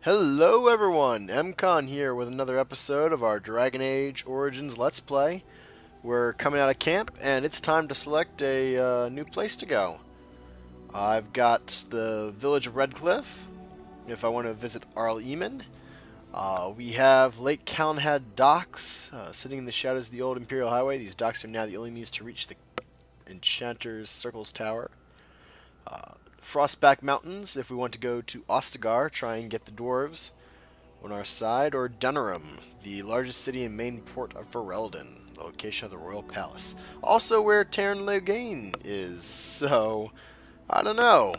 Hello everyone, MCon here with another episode of our Dragon Age Origins Let's Play. We're coming out of camp and it's time to select a new place to go. I've got the village of Redcliff, if I want to visit Arl Eamon. We have Lake Callanhead docks, sitting in the shadows of the old Imperial Highway. These docks are now the only means to reach the Enchanter's Circles Tower. Frostback Mountains, if we want to go to Ostagar, try and get the dwarves on our side, or Dunnerum, the largest city and main port of Ferelden, the location of the Royal Palace. Also where Tarn Logain is, so, I don't know.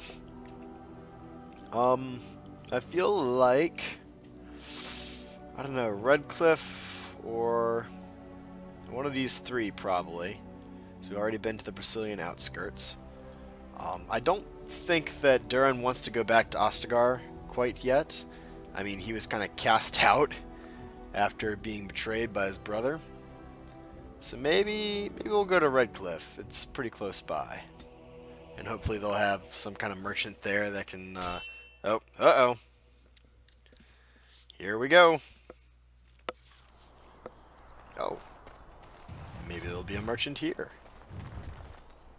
I feel like, I don't know, Redcliff or one of these three probably. So we've already been to the Brazilian outskirts. I don't think that Durin wants to go back to Ostagar quite yet. I mean, he was kind of cast out after being betrayed by his brother. So maybe we'll go to Redcliff. It's pretty close by. And hopefully they'll have some kind of merchant there that can... Oh, uh-oh. Here we go. Oh. Maybe there'll be a merchant here.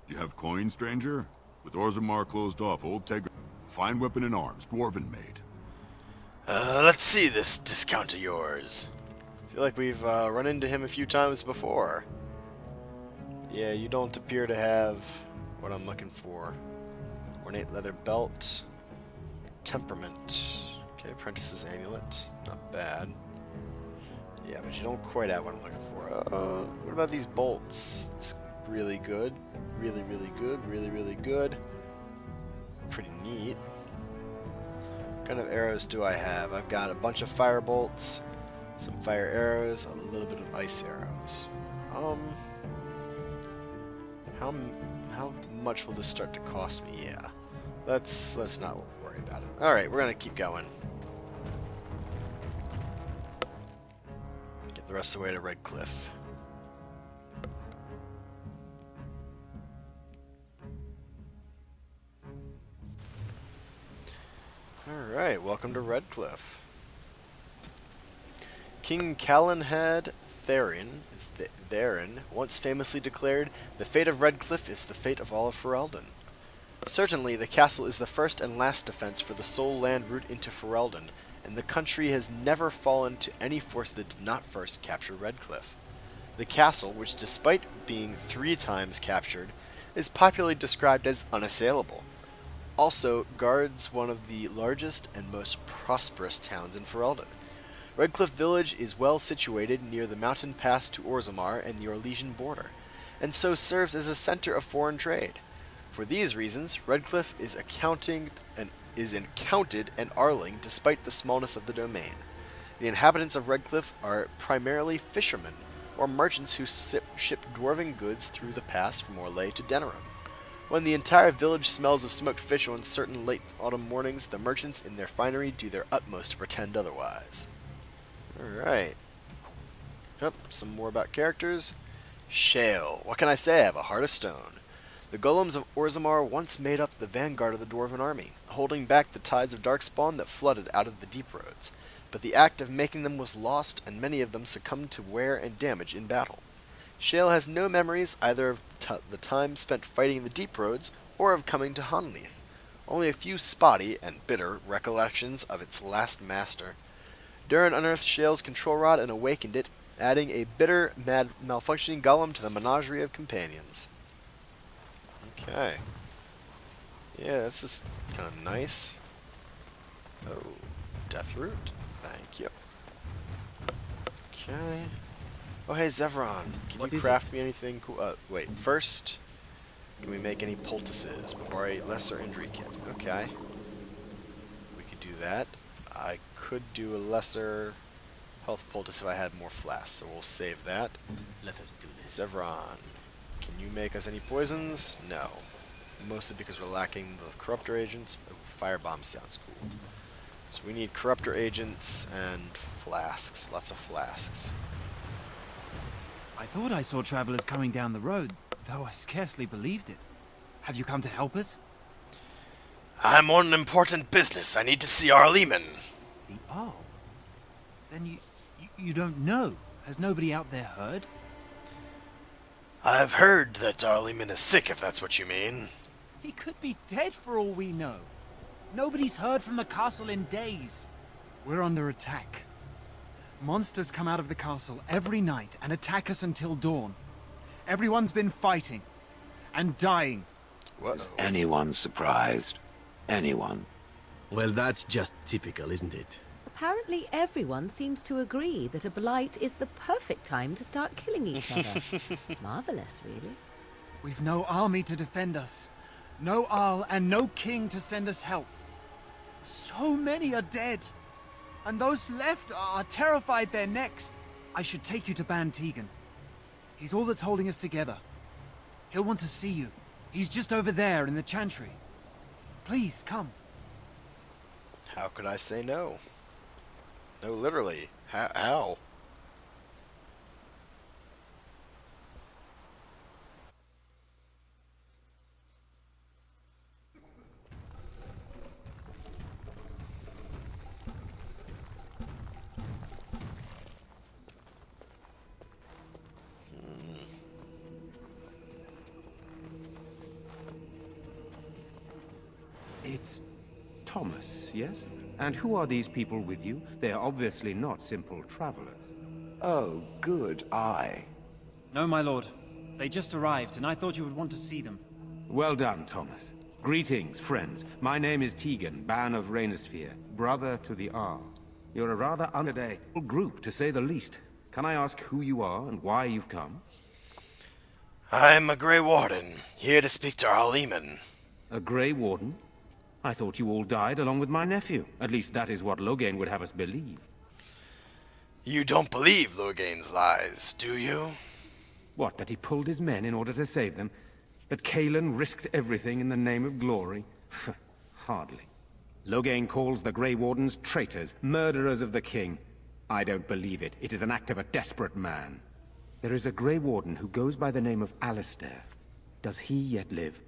You have coin, stranger? With Orzammar closed off, old Tegra... Fine weapon and arms, dwarven made. Let's see this discount of yours. I feel like we've run into him a few times before. Yeah, you don't appear to have what I'm looking for. Ornate leather belt. Temperament. Okay, apprentice's amulet. Not bad. Yeah, but you don't quite have what I'm looking for. What about these bolts? It's really good. Really, really good. Really, really good. Pretty neat. What kind of arrows do I have? I've got a bunch of fire bolts, some fire arrows, a little bit of ice arrows. How much will this start to cost me? Yeah. Let's not worry about it. Alright, we're gonna keep going. Get the rest of the way to Redcliff. Alright, welcome to Redcliff. King Callanhead Therin once famously declared, "The fate of Redcliff is the fate of all of Ferelden." Certainly, the castle is the first and last defense for the sole land route into Ferelden, and the country has never fallen to any force that did not first capture Redcliff. The castle, which despite being 3 times captured, is popularly described as unassailable. Also guards one of the largest and most prosperous towns in Ferelden. Redcliff village is well situated near the mountain pass to Orzammar and the Orlesian border, and so serves as a center of foreign trade. For these reasons, Redcliff is accounted an Arling despite the smallness of the domain. The inhabitants of Redcliff are primarily fishermen, or merchants who ship dwarven goods through the pass from Orlais to Denerim. When the entire village smells of smoked fish on certain late autumn mornings, the merchants in their finery do their utmost to pretend otherwise. Alright. Yep, some more about characters. Shale. What can I say? I have a heart of stone. The golems of Orzammar once made up the vanguard of the dwarven army, holding back the tides of darkspawn that flooded out of the deep roads. But the act of making them was lost, and many of them succumbed to wear and damage in battle. Shale has no memories either of the time spent fighting the deep roads or of coming to Honleith. Only a few spotty and bitter recollections of its last master. Durin unearthed Shale's control rod and awakened it, adding a bitter, malfunctioning golem to the menagerie of companions. Okay. Yeah, this is kind of nice. Oh, death root. Thank you. Okay. Oh, hey, Zevron. Can you craft me anything cool? Wait. First, can we make any poultices? Mabari lesser injury kit. Okay. We could do that. I could do a lesser health poultice if I had more flasks, so we'll save that. Let us do this. Zevron, can you make us any poisons? No. Mostly because we're lacking the corruptor agents. Oh, firebomb sounds cool. So we need corruptor agents and flasks. Lots of flasks. I thought I saw travelers coming down the road, though I scarcely believed it. Have you come to help us? I'm on an important business. I need to see Arl Eamon. The Oh. Then you don't know. Has nobody out there heard? I've heard that Arl Eamon is sick, if that's what you mean. He could be dead for all we know. Nobody's heard from the castle in days. We're under attack. Monsters come out of the castle every night and attack us until dawn. Everyone's been fighting and dying. What? Is anyone surprised? Anyone? Well, that's just typical, isn't it? Apparently everyone seems to agree that a blight is the perfect time to start killing each other. Marvelous, really. We've no army to defend us. No Arl and no king to send us help. So many are dead. And those left are terrified they're next. I should take you to Ban Tegan. He's all that's holding us together. He'll want to see you. He's just over there in the chantry. Please, come. How could I say no? No, literally. How? It's Thomas, yes? And who are these people with you? They are obviously not simple travelers. Oh, good eye. No, my lord. They just arrived, and I thought you would want to see them. Well done, Thomas. Greetings, friends. My name is Tegan, Ban of Rainersphere, brother to the Arl. You're a rather underdog group, to say the least. Can I ask who you are and why you've come? I'm a Grey Warden, here to speak to Arl Eamon. A Grey Warden? I thought you all died along with my nephew. At least that is what Loghain would have us believe. You don't believe Loghain's lies, do you? What, that he pulled his men in order to save them? That Cailan risked everything in the name of glory? Hardly. Loghain calls the Grey Wardens traitors, murderers of the king. I don't believe it. It is an act of a desperate man. There is a Grey Warden who goes by the name of Alistair. Does he yet live?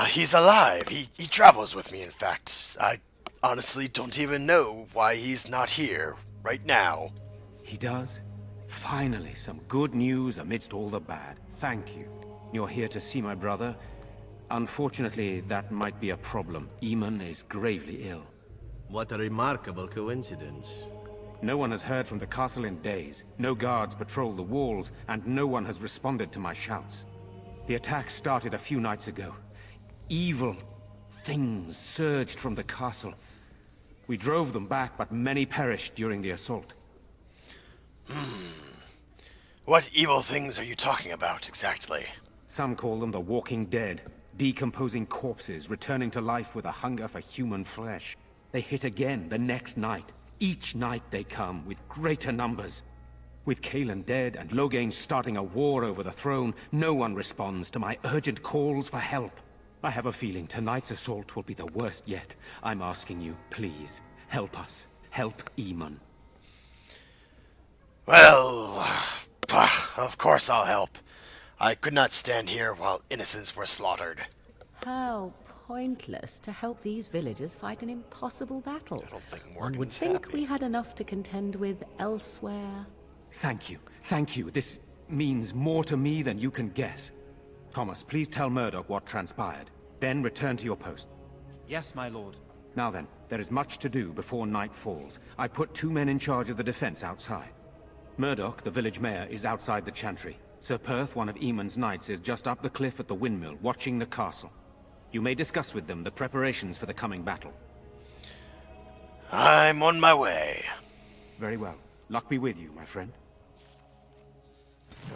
He's alive. He travels with me, in fact. I honestly don't even know why he's not here right now. He does? Finally, some good news amidst all the bad. Thank you. You're here to see my brother. Unfortunately, that might be a problem. Eamon is gravely ill. What a remarkable coincidence. No one has heard from the castle in days. No guards patrol the walls, and no one has responded to my shouts. The attack started a few nights ago. Evil things surged from the castle. We drove them back, but many perished during the assault. What evil things are you talking about, exactly? Some call them the Walking Dead, decomposing corpses returning to life with a hunger for human flesh. They hit again the next night. Each night they come, with greater numbers. With Cailan dead and Loghain starting a war over the throne, no one responds to my urgent calls for help. I have a feeling tonight's assault will be the worst yet. I'm asking you, please, help us. Help Eamon. Well, of course I'll help. I could not stand here while innocents were slaughtered. How pointless to help these villagers fight an impossible battle. I don't think One would Morgan's think happy. we had enough to contend with elsewhere. Thank you. Thank you. This means more to me than you can guess. Thomas, please tell Murdoch what transpired. Then return to your post. Yes, my lord. Now then, there is much to do before night falls. I put 2 men in charge of the defense outside. Murdoch, the village mayor, is outside the chantry. Sir Perth, one of Eamon's knights, is just up the cliff at the windmill, watching the castle. You may discuss with them the preparations for the coming battle. I'm on my way. Very well. Luck be with you, my friend.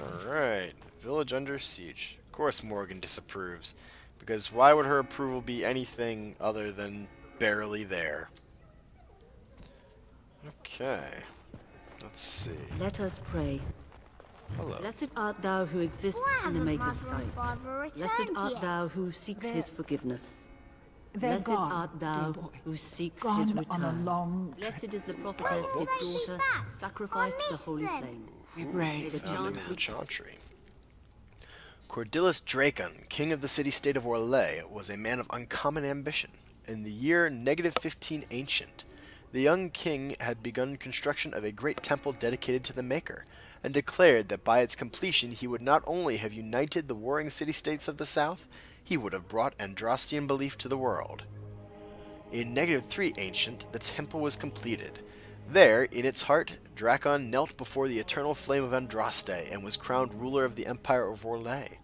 Alright, village under siege. Of course Morgan disapproves, because why would her approval be anything other than barely there? Okay, let's see. Let us pray. Hello. Blessed art thou who exists in the Maker's sight. Blessed art thou who seeks his forgiveness. They're Blessed gone, art thou dear boy. who seeks Gone his on a return. long Blessed is the prophetess, his daughter, sacrificed to the holy flame. Be May brave. the Found him chant in the chantry. Cordillus Dracon, king of the city-state of Orlais, was a man of uncommon ambition in the year -15 Ancient, the young king had begun construction of a great temple dedicated to the Maker, and declared that by its completion he would not only have united the warring city-states of the south, he would have brought Andrastian belief to the world. In -3 Ancient, the temple was completed. There, in its heart, Drakon knelt before the eternal flame of Andraste and was crowned ruler of the Empire of Orlais.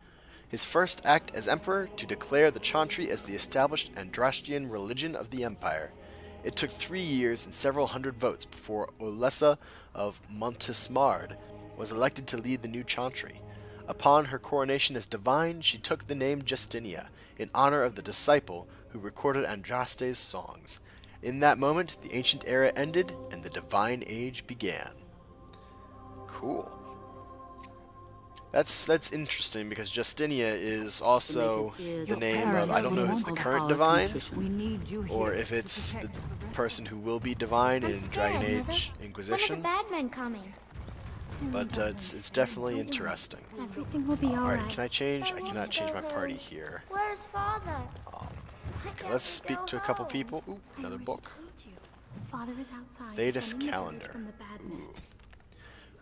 His first act as emperor to declare the Chantry as the established Andrastian religion of the empire. It took 3 years and several hundred votes before Olessa of Montesmard was elected to lead the new Chantry. Upon her coronation as divine, she took the name Justinia, in honor of the disciple who recorded Andraste's songs. In that moment, the ancient era ended and the divine age began. Cool. That's interesting because Justinia is also the name of, I don't know if it's the current divine or if it's the person who will be divine in Dragon Age Inquisition. When are the bad men coming? But it's definitely interesting. Everything will be Alright, can I change? I cannot change my party here. Where's Father? Okay, let's speak to a couple people. Ooh, another book. Father is outside. Thetis calendar. Ooh.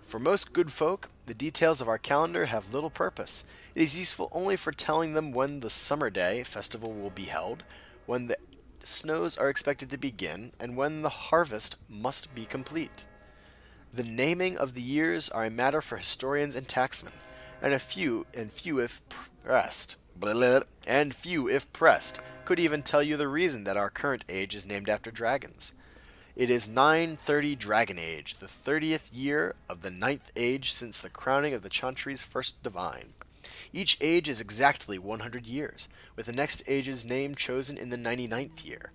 For most good folk, the details of our calendar have little purpose. It is useful only for telling them when the summer day festival will be held, when the snows are expected to begin, and when the harvest must be complete. The naming of the years are a matter for historians and tacksmen, and few if pressed, could even tell you the reason that our current age is named after dragons. It is 930 Dragon Age, the 30th year of the 9th age since the crowning of the Chantry's first divine. Each age is exactly 100 years, with the next age's name chosen in the 99th year.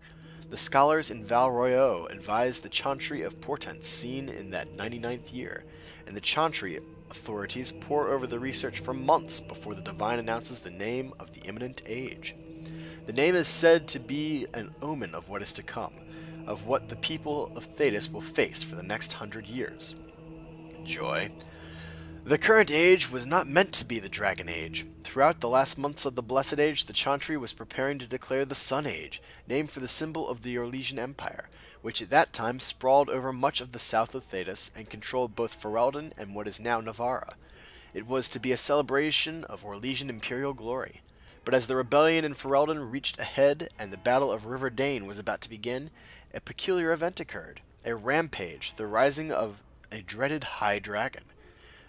The scholars in Val Royeaux advise the Chantry of portents seen in that 99th year, and the Chantry authorities pore over the research for months before the divine announces the name of the imminent age. The name is said to be an omen of what is to come, of what the people of Thetis will face for the next 100 years. Enjoy. The current age was not meant to be the Dragon Age. Throughout the last months of the Blessed Age, the Chantry was preparing to declare the Sun Age, named for the symbol of the Orlesian Empire, which at that time sprawled over much of the south of Thetis and controlled both Ferelden and what is now Navarra. It was to be a celebration of Orlesian imperial glory. But as the rebellion in Ferelden reached a head and the Battle of River Dane was about to begin, a peculiar event occurred. A rampage, the rising of a dreaded high dragon.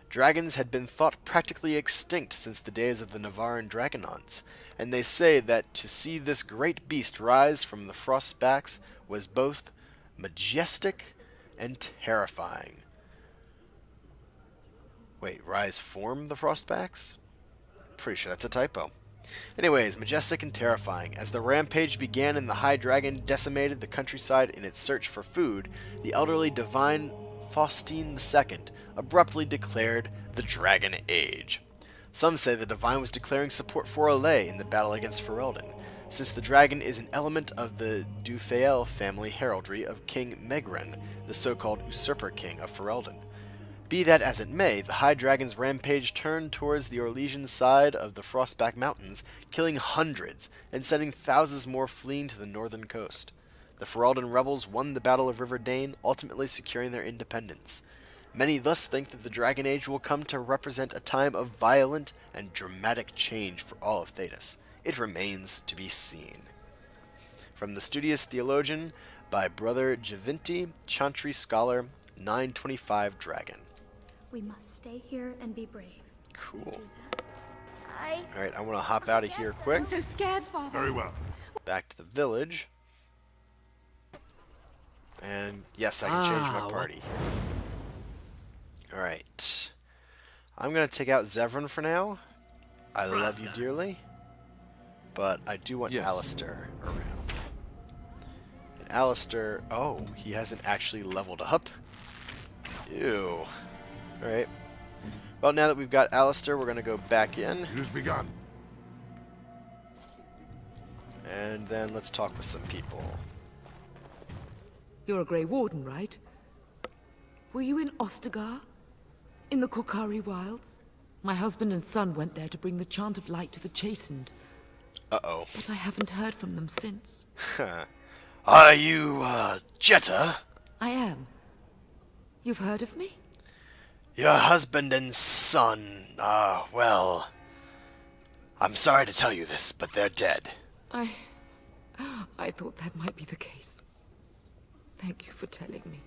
Dragons had been thought practically extinct since the days of the Navarran dragon hunts, and they say that to see this great beast rise from the frostbacks was both majestic and terrifying. Wait, rise from the frostbacks? Pretty sure that's a typo. Anyways, majestic and terrifying. As the rampage began and the high dragon decimated the countryside in its search for food, the elderly divine Faustine II abruptly declared the Dragon Age. Some say the divine was declaring support for Orlais in the battle against Ferelden, since the dragon is an element of the Dufael family heraldry of King Megren, the so-called usurper king of Ferelden. Be that as it may, the High Dragon's rampage turned towards the Orlesian side of the Frostback Mountains, killing hundreds and sending thousands more fleeing to the northern coast. The Ferelden rebels won the Battle of River Dane, ultimately securing their independence. Many thus think that the Dragon Age will come to represent a time of violent and dramatic change for all of Thetis. It remains to be seen. From the Studious Theologian by Brother Javinti, Chantry Scholar, 925 Dragon. We must stay here and be brave. Cool. Alright, I want to hop out of here quick. I'm so scared, Father. Very well. Back to the village. And yes, I can change my party. Alright. I'm going to take out Zevran for now. I love you dearly. But I do want Alistair around. And Alistair... Oh, he hasn't actually leveled up. Ew. Alright. Well, now that we've got Alistair, we're going to go back in. It has begun. And then let's talk with some people. You're a Grey Warden, right? Were you in Ostagar? In the Korkari Wilds? My husband and son went there to bring the Chant of Light to the Chastened. Uh-oh. but I haven't heard from them since. Are you, Jetta? I am. You've heard of me? Your husband and son, well... I'm sorry to tell you this, but they're dead. I thought that might be the case. Thank you for telling me.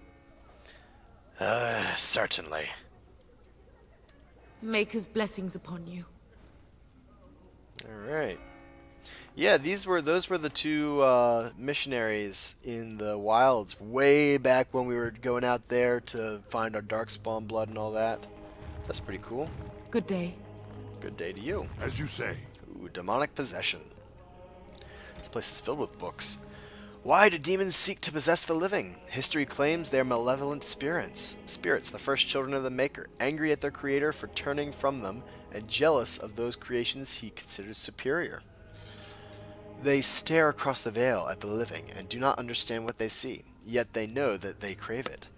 Certainly. Maker's blessings upon you. Alright. Yeah, those were the two missionaries in the wilds way back when we were going out there to find our darkspawn blood and all that. That's pretty cool. Good day. Good day to you. As you say. Ooh, demonic possession. This place is filled with books. Why do demons seek to possess the living? History claims they are malevolent spirits. Spirits, the first children of the Maker, angry at their creator for turning from them, and jealous of those creations he considers superior. They stare across the veil at the living and do not understand what they see, yet they know that they crave it.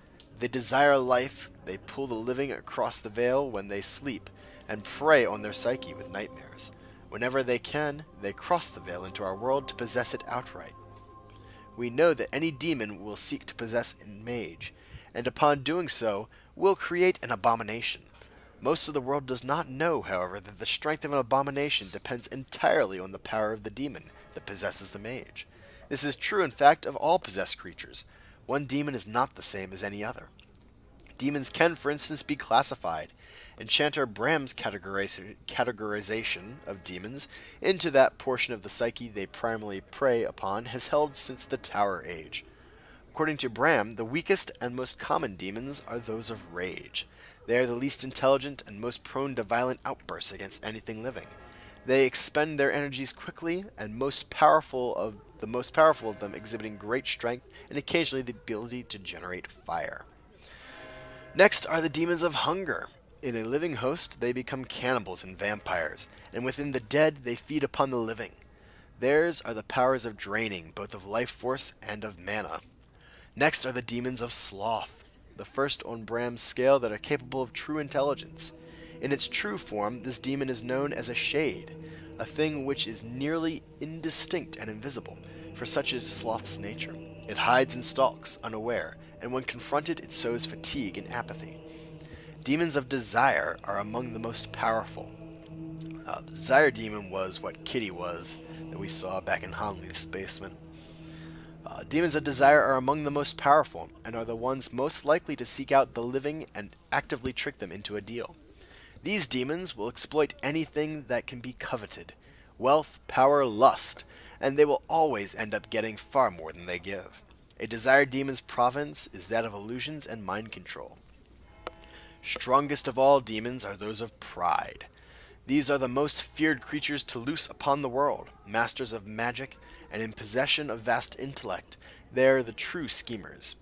They desire life, they pull the living across the veil when they sleep, and prey on their psyche with nightmares. Whenever they can, they cross the veil into our world to possess it outright. We know that any demon will seek to possess a mage, and upon doing so, will create an abomination. Most of the world does not know, however, that the strength of an abomination depends entirely on the power of the demon that possesses the mage. This is true, in fact, of all possessed creatures. One demon is not the same as any other. Demons can, for instance, be classified. Enchanter Bram's categorization of demons into that portion of the psyche they primarily prey upon has held since the Tower Age. According to Bram, the weakest and most common demons are those of rage. They are the least intelligent and most prone to violent outbursts against anything living. They expend their energies quickly, and the most powerful of them exhibiting great strength and occasionally the ability to generate fire. Next are the demons of hunger. In a living host, they become cannibals and vampires, and within the dead, they feed upon the living. Theirs are the powers of draining, both of life force and of mana. Next are the demons of sloth, the first on Bram's scale that are capable of true intelligence. In its true form, this demon is known as a shade, a thing which is nearly indistinct and invisible, for such is sloth's nature. It hides and stalks, unaware, and when confronted, it sows fatigue and apathy. Demons of desire are among the most powerful. The desire demon was what Kitty was that we saw back in Hanley's basement. Demons of desire are among the most powerful and are the ones most likely to seek out the living and actively trick them into a deal. These demons will exploit anything that can be coveted, wealth, power, lust, and they will always end up getting far more than they give. A desire demon's province is that of illusions and mind control. Strongest of all demons are those of pride. These are the most feared creatures to loose upon the world, masters of magic, and in possession of vast intellect. They are the true schemers.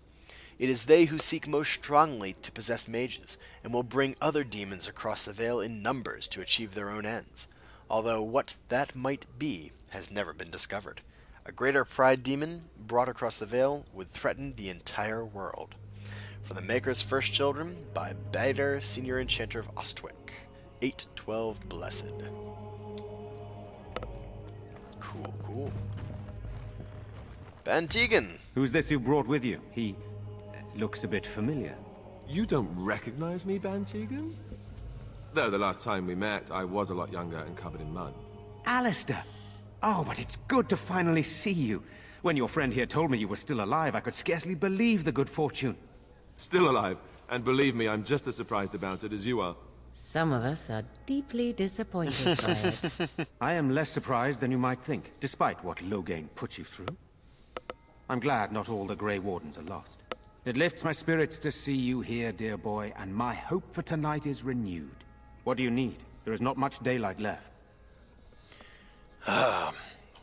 It is they who seek most strongly to possess mages, and will bring other demons across the veil in numbers to achieve their own ends, although what that might be has never been discovered. A greater pride demon, brought across the veil, would threaten the entire world. For the Maker's First Children, by Bader, Senior Enchanter of Ostwick. 812 Blessed. Cool. Bantegan! Who's this you brought with you? He looks a bit familiar. You don't recognize me, Bantegan? Though the last time we met, I was a lot younger and covered in mud. Alistair! Oh, but it's good to finally see you. When your friend here told me you were still alive, I could scarcely believe the good fortune. Still alive, and believe me, I'm just as surprised about it as you are. Some of us are deeply disappointed by it. I am less surprised than you might think, despite what Loghain put you through. I'm glad not all the Grey Wardens are lost. It lifts my spirits to see you here, dear boy, and my hope for tonight is renewed. What do you need? There is not much daylight left.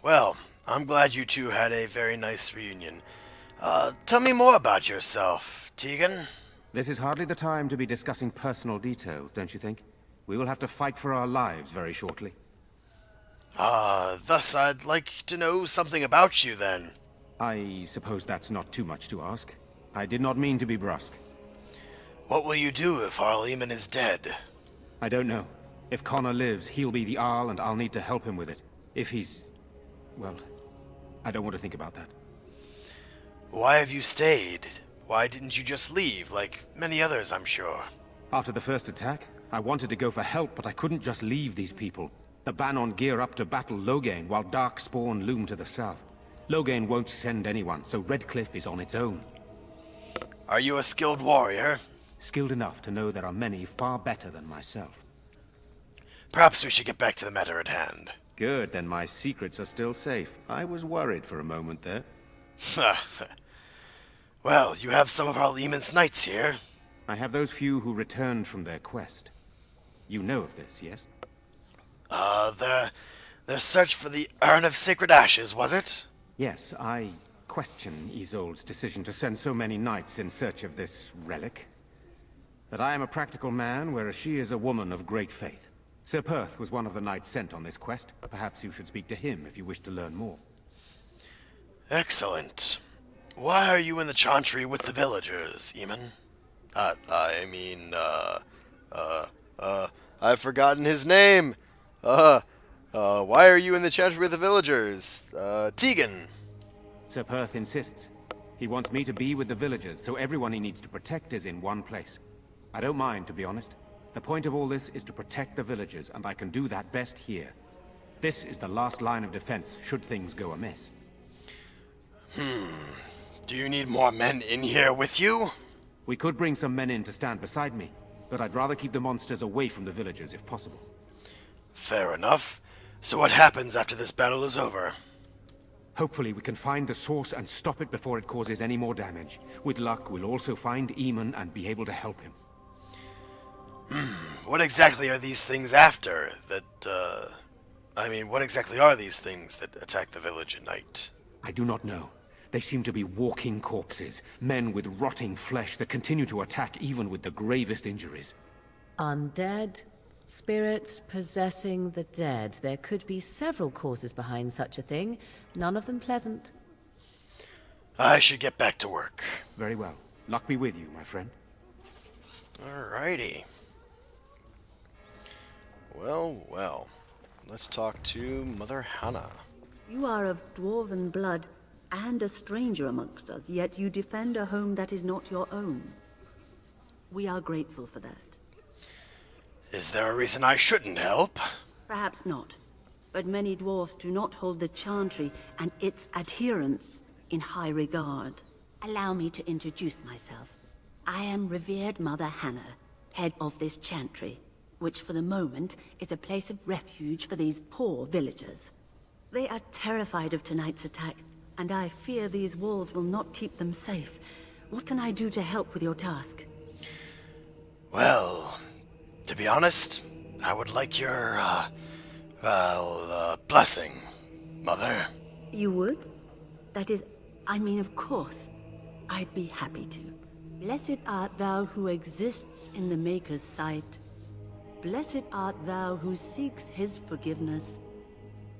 Well, I'm glad you two had a very nice reunion. Tell me more about yourself, Tegan. This is hardly the time to be discussing personal details, don't you think? We will have to fight for our lives very shortly. Thus I'd like to know something about you, then. I suppose that's not too much to ask. I did not mean to be brusque. What will you do if Arl Eamon is dead? I don't know. If Connor lives, he'll be the Arl, and I'll need to help him with it. If he's well, I don't want to think about that. Why have you stayed? Why didn't you just leave, like many others, I'm sure? After the first attack, I wanted to go for help, but I couldn't just leave these people. The Bannon gear up to battle Loghain, while Darkspawn loom to the south. Loghain won't send anyone, so Redcliff is on its own. Are you a skilled warrior? Skilled enough to know there are many far better than myself. Perhaps we should get back to the matter at hand. Good, then my secrets are still safe. I was worried for a moment there. Well, you have some of Arl Eamon's knights here. I have those few who returned from their quest. You know of this, yes? Their search for the Urn of Sacred Ashes, was it? Yes, I question Isolde's decision to send so many knights in search of this relic. But I am a practical man, whereas she is a woman of great faith. Sir Perth was one of the knights sent on this quest. Perhaps you should speak to him if you wish to learn more. Excellent. Why are you in the chantry with the villagers, Eamon? I've forgotten his name. Why are you in the chantry with the villagers? Tegan. Sir Perth insists. He wants me to be with the villagers, so everyone he needs to protect is in one place. I don't mind, to be honest. The point of all this is to protect the villagers, and I can do that best here. This is the last line of defense, should things go amiss. Do you need more men in here with you? We could bring some men in to stand beside me, but I'd rather keep the monsters away from the villagers if possible. Fair enough. So what happens after this battle is over? Hopefully we can find the source and stop it before it causes any more damage. With luck, we'll also find Eamon and be able to help him. What exactly are these things after what exactly are these things that attack the village at night? I do not know. They seem to be walking corpses, men with rotting flesh that continue to attack even with the gravest injuries. Undead, spirits possessing the dead. There could be several causes behind such a thing, none of them pleasant. I should get back to work. Very well. Luck be with you, my friend. Alrighty. Well. Let's talk to Mother Hannah. You are of dwarven blood and a stranger amongst us, yet you defend a home that is not your own. We are grateful for that. Is there a reason I shouldn't help? Perhaps not, but many dwarfs do not hold the chantry and its adherents in high regard. Allow me to introduce myself. I am revered Mother Hannah, head of this chantry, which for the moment is a place of refuge for these poor villagers. They are terrified of tonight's attack, and I fear these walls will not keep them safe. What can I do to help with your task? Well, to be honest, I would like your, blessing, Mother. You would? That is, of course. I'd be happy to. Blessed art thou who exists in the Maker's sight. Blessed art thou who seeks his forgiveness.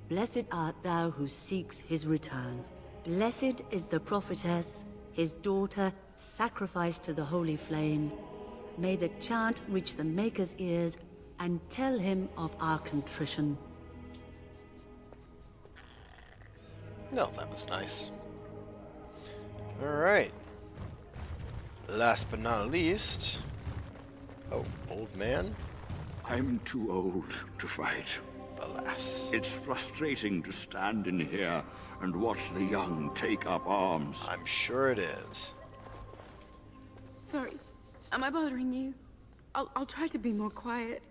Blessed art thou who seeks his return. Blessed is the prophetess, his daughter, sacrificed to the holy flame. May the chant reach the Maker's ears and tell him of our contrition. No, that was nice. Alright. Last but not least... Oh, old man? I'm too old to fight. Alas. It's frustrating to stand in here and watch the young take up arms. I'm sure it is. Sorry. Am I bothering you? I'll try to be more quiet.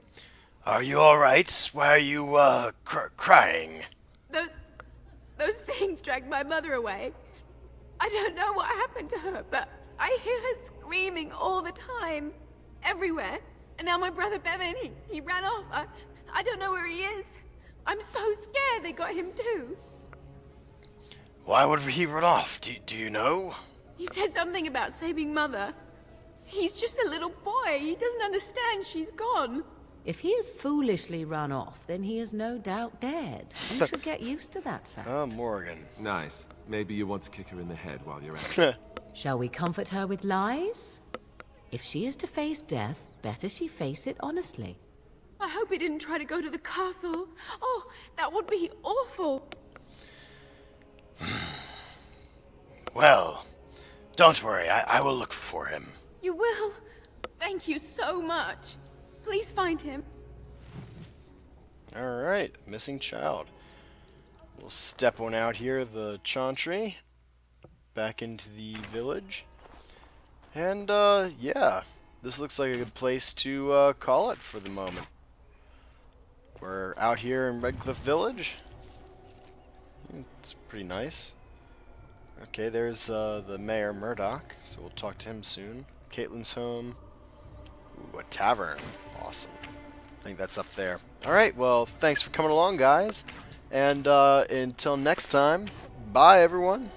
Are you alright? Why are you, crying? Those things dragged my mother away. I don't know what happened to her, but I hear her screaming all the time. Everywhere. And now my brother Bevan, he ran off. I don't know where he is. I'm so scared they got him too. Why would he run off? Do you know? He said something about saving Mother. He's just a little boy. He doesn't understand she's gone. If he has foolishly run off, then he is no doubt dead. You should get used to that fact. Oh, Morgan. Nice. Maybe you want to kick her in the head while you're at it. Shall we comfort her with lies? If she is to face death, better she face it honestly. I hope he didn't try to go to the castle. Oh, that would be awful. Well, don't worry. I will look for him. You will? Thank you so much. Please find him. Alright, missing child. We'll step one out here, the Chantry. Back into the village. And, yeah. This looks like a good place to call it for the moment. We're out here in Redcliff Village. It's pretty nice. Okay, there's the Mayor Murdoch, so we'll talk to him soon. Caitlin's home. Ooh, a tavern. Awesome. I think that's up there. Alright, well, thanks for coming along, guys. And until next time, bye, everyone.